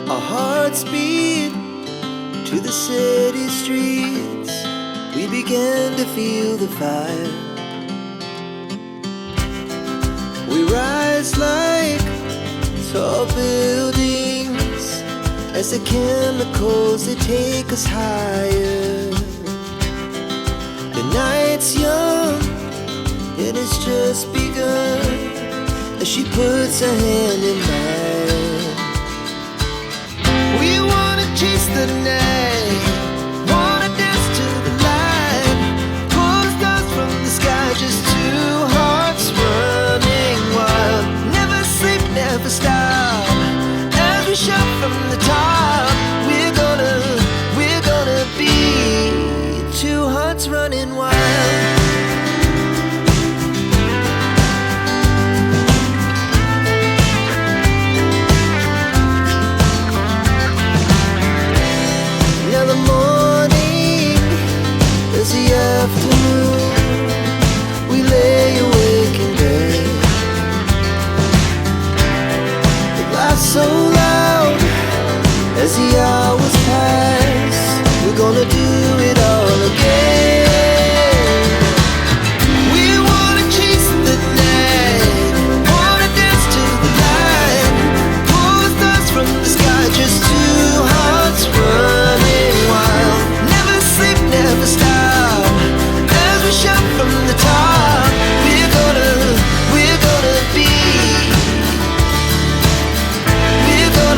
Our hearts beat to the city streets. We began to feel the fire. We rise like tall buildings as the chemicals, they take us higher. The night's young, it has just begun as she puts her hand in mine.